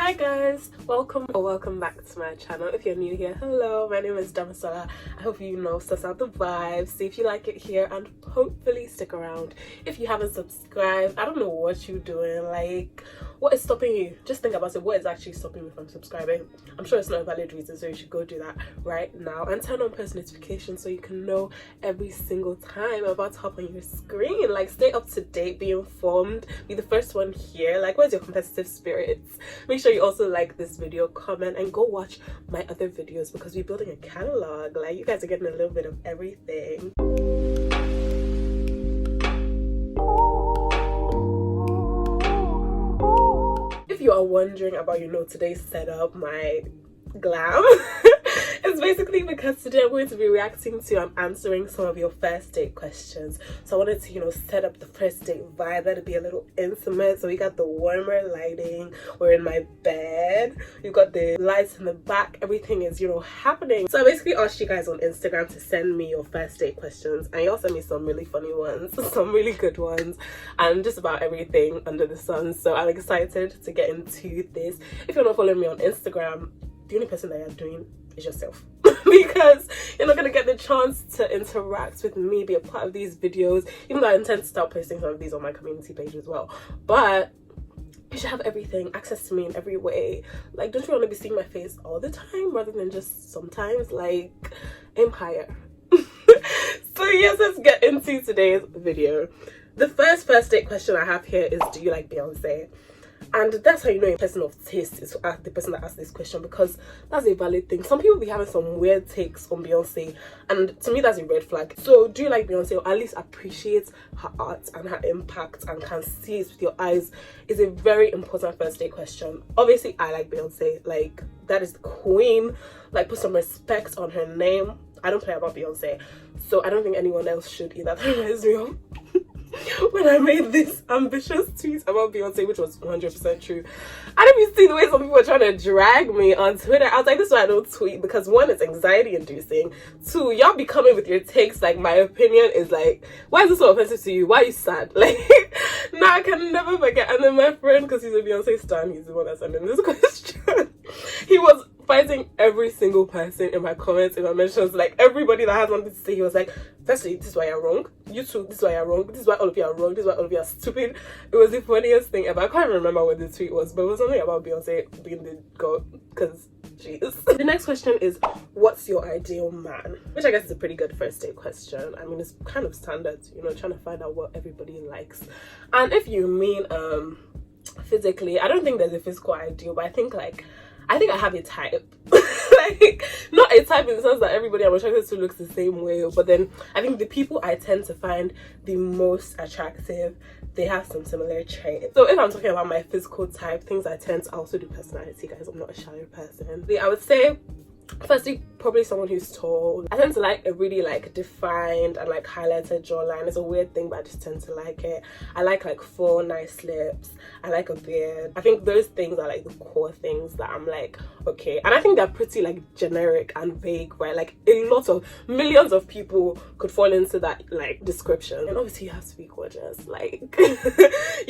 Hi guys, welcome back to my channel. If you're new here, hello, my name is Damisolaenquiries. I hope you know suss out the vibes, see if you like it here, and hopefully stick around. If you haven't subscribed, I don't know what you're doing. Like, what is stopping you? Just think about it. What is actually stopping me from subscribing? I'm sure it's not a valid reason, so you should go do that right now and turn on post notifications so you can know every single time I'm about to hop on your screen. Like, stay up to date, be informed, be the first one here. Like, where's your competitive spirits? Make sure you also like this video, comment, and go watch my other videos because we're building a catalog. Like, you guys are getting a little bit of everything. If you are wondering about, today's setup, my glam, it's basically because today I'm going to be reacting to and answering some of your first date questions. So I wanted to, set up the first date vibe. Let it be a little intimate. So we got the warmer lighting. We're in my bed. We've got the lights in the back. Everything is, happening. So I basically asked you guys on Instagram to send me your first date questions. And you all sent me some really funny ones, some really good ones, and just about everything under the sun. So I'm excited to get into this. If you're not following me on Instagram, the only person that you're doing is yourself because you're not going to get the chance to interact with me, be a part of these videos, even though I intend to start posting some of these on my community page as well. But you should have everything, access to me in every way. Like, don't you want to be seeing my face all the time rather than just sometimes? Like, aim higher. So yes, let's get into today's video. The first date question I have here is, do you like Beyonce? And that's how you know a person of taste is the person that asked this question, because that's a valid thing. Some people be having some weird takes on Beyonce, and to me that's a red flag. So do you like Beyonce, or at least appreciate her art and her impact and can see it with your eyes? Is a very important first date question. Obviously I like Beyonce, like that is the queen. Like, put some respect on her name. I don't play about Beyonce, so I don't think anyone else should either. That reminds me of when I made this ambitious tweet about Beyonce, which was 100% true. I didn't even see the way some people were trying to drag me on Twitter. I was like, this is why I don't tweet, because one, it's anxiety inducing. Two, y'all be coming with your takes like my opinion is like, why is this so offensive to you? Why are you sad? Like, nah, I can never forget. And then my friend, because he's a Beyonce stan, he's the one that sent in this question. He was fighting every single person in my comments, in my mentions, like everybody that has something to say. He was like, firstly, this is why you're wrong. You too, this is why you're wrong. This is why all of you are wrong. This is why all of you are stupid. It was the funniest thing ever. I can't remember what the tweet was, but it was something about Beyonce being the god, because jeez. The next question is, what's your ideal man? Which I guess is a pretty good first date question. I mean, it's kind of standard, trying to find out what everybody likes. And if you mean physically, I don't think there's a physical ideal, but I think I have a type. Like, not a type in the sense that everybody I'm attracted to looks the same way, but then I think the people I tend to find the most attractive, they have some similar traits. So if I'm talking about my physical type, things I tend to also do personality, guys. I'm not a shallow person. I would say, firstly, probably someone who's tall. I tend to like a really defined and highlighted jawline. It's a weird thing, but I just tend to like it. I like full nice lips. I like a beard. I think those things are the core things that I'm like, okay. And I think they're pretty generic and vague, right? Like, a lot of millions of people could fall into that description. And obviously you have to be gorgeous. Like, you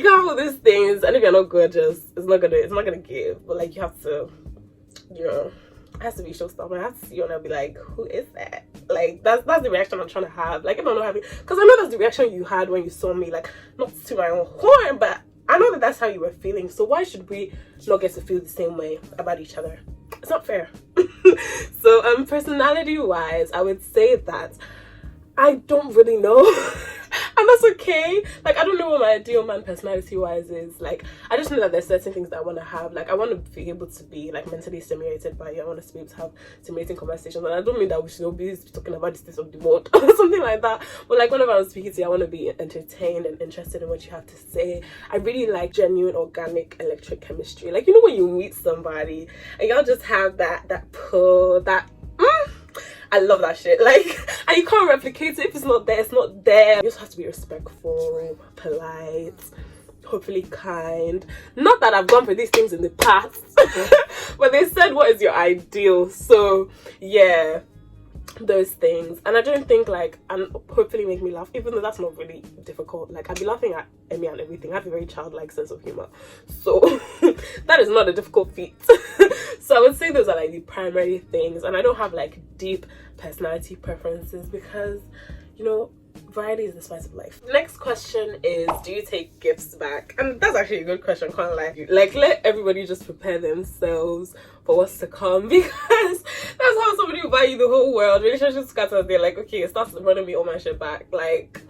can have all these things, and if you're not gorgeous, it's not gonna give. But you have to, it has to be showstopper. I have to see you and I'll be like, who is that? Like, that's the reaction I'm trying to have. Like, if I'm not having, because I know that's the reaction you had when you saw me, not to my own horn, but I know that that's how you were feeling. So why should we not get to feel the same way about each other? It's not fair. So personality wise, I would say that I don't really know. And that's okay. I don't know what my ideal man personality wise is. I just know that there's certain things that I want to have. I want to be able to be mentally stimulated by you. I want us to be able to have stimulating conversations. And I don't mean that we should always be talking about the state of the world or something like that. But whenever I'm speaking to you, I want to be entertained and interested in what you have to say. I really like genuine organic electric chemistry. When you meet somebody and y'all just have that pull, that I love that shit. And you can't replicate it. If it's not there, it's not there. You just have to be respectful, polite, hopefully kind. Not that I've gone for these things in the past, but they said, what is your ideal? So yeah, those things. And I don't think like, and hopefully make me laugh, even though that's not really difficult. Like, I'd be laughing at Emmy and everything. I have a very childlike sense of humor, so that is not a difficult feat. So I would say those are like the primary things, and I don't have like deep personality preferences because, you know, variety is the spice of life. Next question is, do you take gifts back? And that's actually a good question, can't lie. Like, let everybody just prepare themselves for what's to come, because that's how somebody will buy you the whole world. Relationships scatter, they're like, okay, it starts running me all my shit back. Like,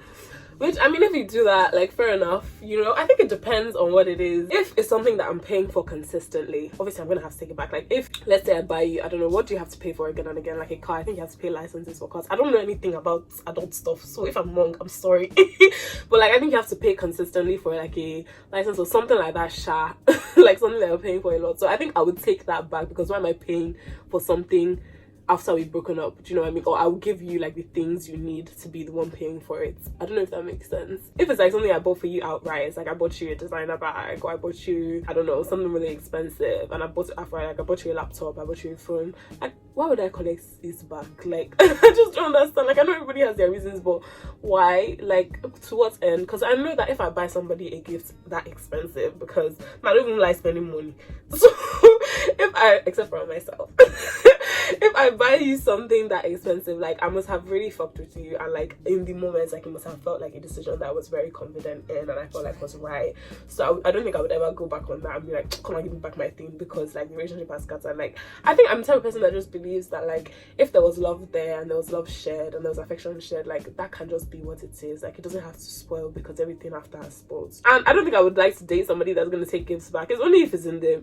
which, I mean, if you do that, like, fair enough, you know. I think it depends on what it is. If it's something that I'm paying for consistently, obviously I'm gonna have to take it back. Like, if, let's say I buy you, I don't know, what do you have to pay for again and again? Like a car, I think you have to pay licenses for cars. I don't know anything about adult stuff, so if I'm wrong, I'm sorry. But like, I think you have to pay consistently for like a license or something like that, like something that you're paying for a lot. So I think I would take that back, because why am I paying for something after we've broken up? Do you know what I mean? Or I will give you like the things you need to be the one paying for it. I don't know if that makes sense. If it's like something I bought for you outright, it's like I bought you a designer bag, or I bought you, I don't know, something really expensive, and I bought it outright, like I bought you a laptop, I bought you a phone, like, why would I collect this back? Like, I just don't understand. Like, I know everybody has their reasons, but why? Like, to what end? Because I know that if I buy somebody a gift that expensive, because I don't even like spending money, so if I, except for myself, if I buy you something that expensive, like, I must have really fucked with you, and like in the moment, like, it must have felt like a decision that I was very confident in, and I felt like was right. So I don't think I would ever go back on that and be like, come on, give me back my thing, because like the relationship has scattered. Like, I think I'm the type of person that just believes that like, if there was love there and there was love shared and there was affection shared, like, that can just be what it is. Like, it doesn't have to spoil because everything after has spoiled. And I don't think I would like to date somebody that's going to take gifts back. It's only if it's in the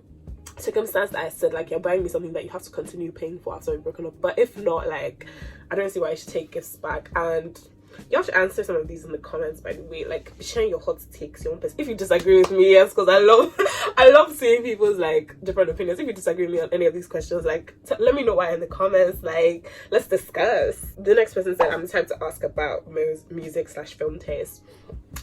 circumstance that I said, like, you're buying me something that you have to continue paying for after we've broken up. But if not, like, I don't see why you should take gifts back. And you have to answer some of these in the comments, by the way. Like, be sharing your hot takes, your own person. If you disagree with me, yes, because I love seeing people's like different opinions. If you disagree with me on any of these questions, like, let me know why in the comments. Like, let's discuss. The next person said, I'm the type to ask about music/film taste.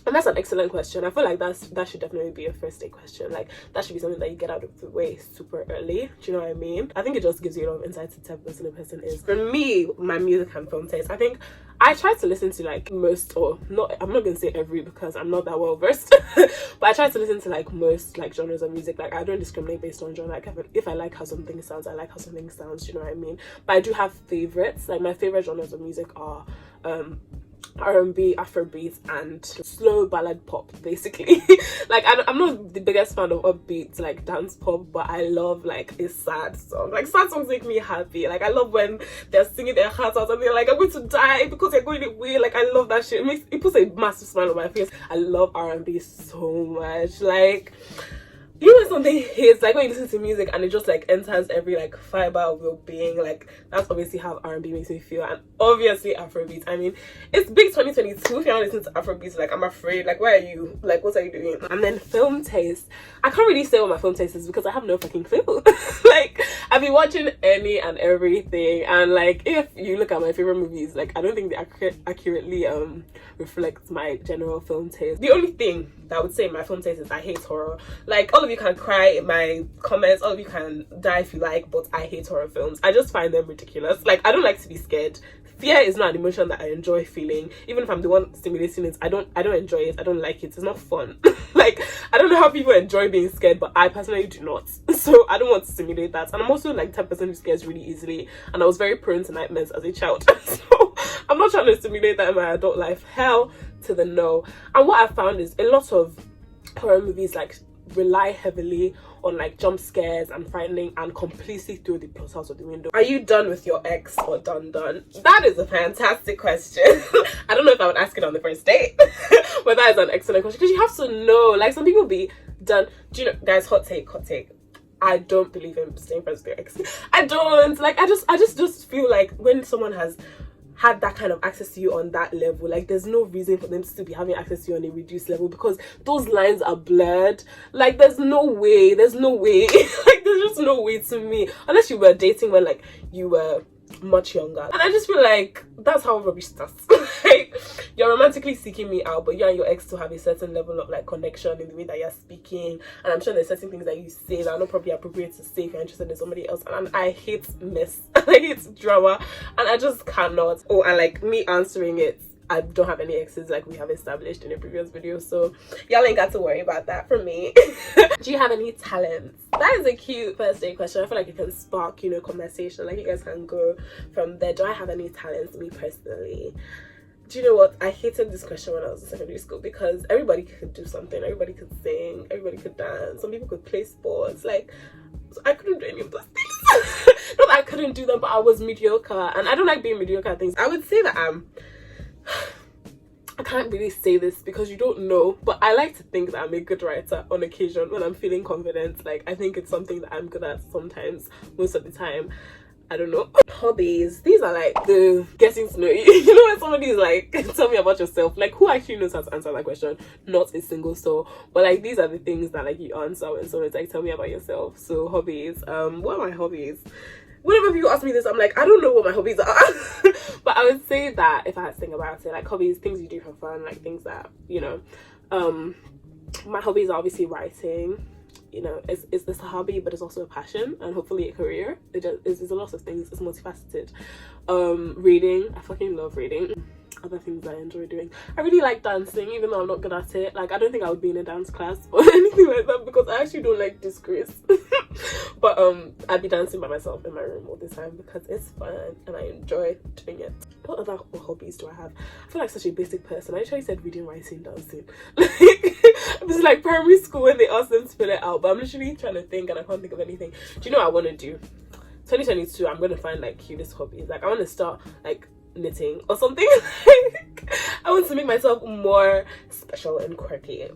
And that's an excellent question. I feel like that should definitely be a first date question. Like, that should be something that you get out of the way super early. Do you know what I mean? I think it just gives you a lot of insight to the type of person a person is. For me, my music and film taste, I think I try to listen to like most, or not, I'm not gonna say every because I'm not that well versed, but I try to listen to like most like genres of music. Like, I don't discriminate based on genre. Like, if I like how something sounds, I like how something sounds. Do you know what I mean? But I do have favorites. Like, my favorite genres of music are R&B, Afrobeat, and slow ballad pop, basically. Like, I'm not the biggest fan of upbeat like dance pop, but I love like a sad song. Like, sad songs make me happy. Like, I love when they're singing their hearts out and they're like, I'm going to die because you're going away. Like, I love that shit. It puts a massive smile on my face. I love R&B so much. Like, you know when something hits, like when you listen to music and it just like enters every like fiber of your being. Like, that's obviously how R&B makes me feel. And obviously Afrobeat. I mean, it's big 2022. If you're not listening to Afrobeat, like, I'm afraid, like, where are you? Like, what are you doing? And then film taste, I can't really say what my film taste is because I have no fucking clue. Like, I've been watching any and everything, and like, if you look at my favorite movies, like, I don't think they accurately reflect my general film taste. The only thing that I would say my film taste is I hate horror. Like, all of you can cry in my comments, all of you can die if you like, but I hate horror films. I just find them ridiculous. Like, I don't like to be scared. Fear is not an emotion that I enjoy feeling. Even if I'm the one stimulating it, I don't enjoy it. I don't like it. It's not fun. Like, I don't know how people enjoy being scared, but I personally do not. So I don't want to stimulate that. And I'm also like the type of person who scares really easily, and I was very prone to nightmares as a child. So I'm not trying to stimulate that in my adult life. Hell to the no. And what I found is a lot of horror movies like rely heavily on like jump scares and frightening and completely throw the plot out of the window. Are you done with your ex or done? That is a fantastic question. I don't know if I would ask it on the first date, but that is an excellent question, because you have to know. Like, some people be done. Do you know, guys, hot take, I don't believe in staying friends with your ex. I don't. Like, I just feel like when someone has had that kind of access to you on that level, like, there's no reason for them to still be having access to you on a reduced level, because those lines are blurred. Like, there's no way like, there's just no way to me, unless you were dating when like you were much younger, and I just feel like that's how rubbish starts. Like, you're romantically seeking me out, but you and your ex still have a certain level of like connection in the way that you're speaking, and I'm sure there's certain things that you say that are not probably appropriate to say if you're interested in somebody else, and I hate mess. I hate drama, and I just cannot. Oh, and like me answering it, I don't have any exes, like we have established in a previous video, so y'all ain't got to worry about that from me. Do you have any talents? That is a cute first date question. I feel like it can spark, you know, conversation. Like, you guys can go from there. Do I have any talents? Me personally, do you know what? I hated this question when I was in secondary school, because everybody could do something. Everybody could sing, everybody could dance, some people could play sports. Like, so I couldn't do any of those things. Not that I couldn't do them, but I was mediocre, and I don't like being mediocre at things. I would say that I can't really say this because you don't know, but I like to think that I'm a good writer on occasion when I'm feeling confident. Like, I think it's something that I'm good at sometimes, most of the time. I don't know. Hobbies, these are like the getting to know you. You know, when somebody is like, tell me about yourself, like, who actually knows how to answer that question? Not a single soul. But like, these are the things that like you answer when someone's like, tell me about yourself. So hobbies, what are my hobbies? Whenever people ask me this, I'm like, I don't know what my hobbies are. But I would say that if I had to think about it, like, hobbies, things you do for fun, like things that, you know, my hobbies are obviously writing. You know, it's this a hobby, but it's also a passion and hopefully a career. It's a lot of things. It's multifaceted. Reading, I fucking love reading. Other things I enjoy doing, I really like dancing, even though I'm not good at it. Like, I don't think I would be in a dance class or anything like that, because I actually don't like disgrace. But I'd be dancing by myself in my room all the time because it's fun and I enjoy doing it. What other hobbies do I have? I feel like such a basic person. I actually said reading, writing, dancing. Like, it was like primary school when they asked them to fill it out, but I'm literally trying to think and I can't think of anything. Do you know what I want to do? 2022, I'm going to find like cutest hobbies. Like, I want to start like knitting or something. Like, I want to make myself more special and quirky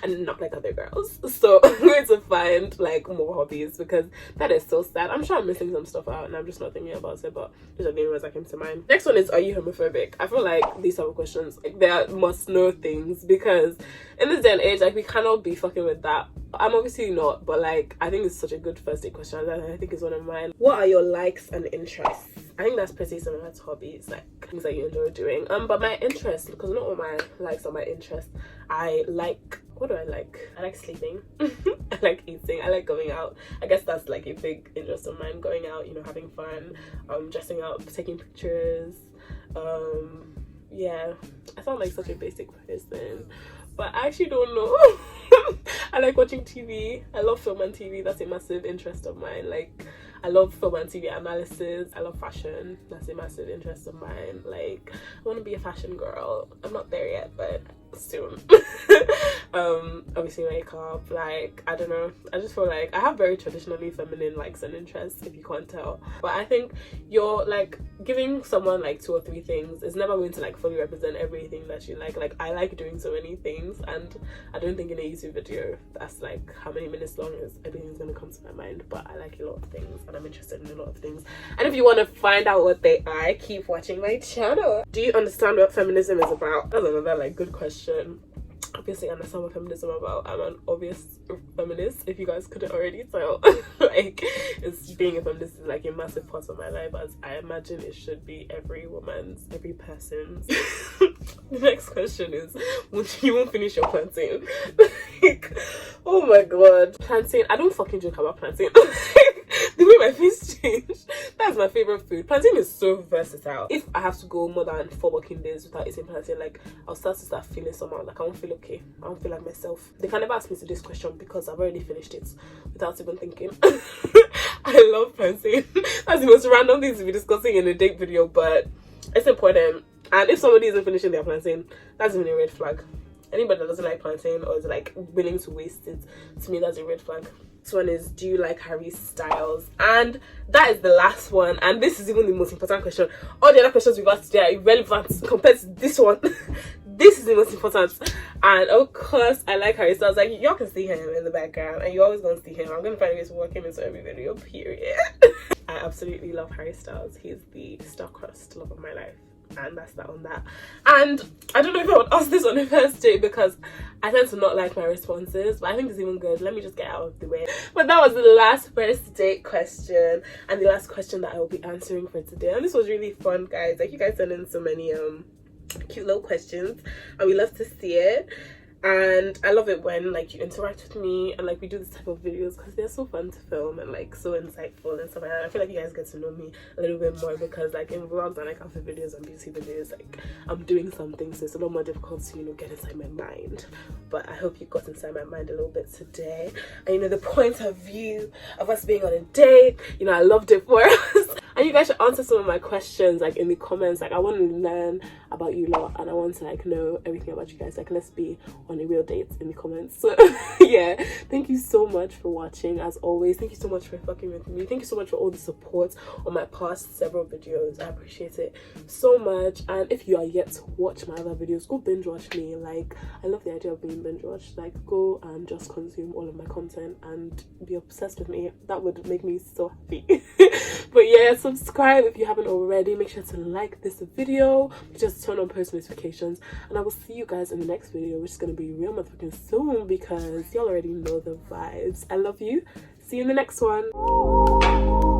and not like other girls. So I'm going to find like more hobbies, because that is so sad. I'm sure I'm missing some stuff out and I'm just not thinking about it, but these are the only ones that came to mind. Next one is, are you homophobic? I feel like these type of questions, like, they are must know things, because in this day and age, like, we cannot be fucking with that. I'm obviously not, but like, I think it's such a good first date question, and I think it's one of mine. What are your likes and interests? I think that's pretty similar to hobbies, like things that you enjoy doing. But my interests, because not all my likes are my interests. I like, what do I like? I like sleeping. I like eating. I like going out. I guess that's like a big interest of mine. Going out, you know, having fun, dressing up, taking pictures. Yeah, I sound like such a basic person, but I actually don't know. I like watching TV. I love film and TV. That's a massive interest of mine. Like, I love film and TV analysis. I love fashion. That's a massive interest of mine. Like, I want to be a fashion girl. I'm not there yet, but soon. Obviously makeup. Like, I don't know, I just feel like I have very traditionally feminine likes and interests, if you can't tell. But I think you're like giving someone like 2 or 3 things is never going to like fully represent everything that you like. Like, I like doing so many things, and I don't think in a YouTube video that's like how many minutes long is everything's gonna come to my mind. But I like a lot of things and I'm interested in a lot of things, and if you want to find out what they are, keep watching my channel. Do you understand what feminism is about? That's another like good question. Obviously, I understand what feminism is about. I'm an obvious feminist, if you guys couldn't already tell. Like, it's being a feminist is like a massive part of my life, as I imagine it should be every woman's, every person's. The next question is, you won't finish your plantain. Like, oh my god, plantain. I don't fucking joke about plantain. The way my face changed, that's my favorite food. Plantain is so versatile. If I have to go more than 4 working days without eating plantain, like, I'll start feeling somehow. Like, I won't feel okay. I won't feel like myself. They can never ask me to this question because I've already finished it without even thinking. I love plantain. That's the most random thing to be discussing in a date video, but it's important. And if somebody isn't finishing their plantain, that's even a red flag. Anybody that doesn't like plantain or is like willing to waste it, to me that's a red flag. This one is, do you like Harry Styles? And that is the last one, and this is even the most important question. All the other questions we've asked today are irrelevant compared to this one. This is the most important. And of course, I like Harry Styles. Like, y'all can see him in the background, and you're always gonna see him. I'm gonna find ways to work him into every video, period. I absolutely love Harry Styles. He's the star-crossed love of my life. And that's that on that. And I don't know if I would ask this on a first date because I tend to not like my responses, but I think it's even good. Let me just get out of the way. But that was the last first date question and the last question that I will be answering for today. And this was really fun, guys. Like, you guys sent in so many cute little questions and we love to see it. And I love it when like you interact with me and like we do this type of videos because they're so fun to film and like so insightful and stuff like that. I feel like you guys get to know me a little bit more because like in vlogs and like outfit videos and beauty videos, like I'm doing something, so it's a lot more difficult to, you know, get inside my mind. But I hope you got inside my mind a little bit today. And you know, the point of view of us being on a date, you know, I loved it for us. And you guys should answer some of my questions like in the comments. Like I want to learn about you lot and I want to like know everything about you guys. Like let's be on a real date in the comments. So yeah, thank you so much for watching. As always, thank you so much for fucking with me. Thank you so much for all the support on my past several videos. I appreciate it so much. And if you are yet to watch my other videos, go binge watch me. Like I love the idea of being binge watched. Like go and just consume all of my content and be obsessed with me. That would make me so happy. But yeah, subscribe if you haven't already. Make sure to like this video, just turn on post notifications, and I will see you guys in the next video, which is going to be real motherfucking soon because y'all already know the vibes. I love you. See you in the next one.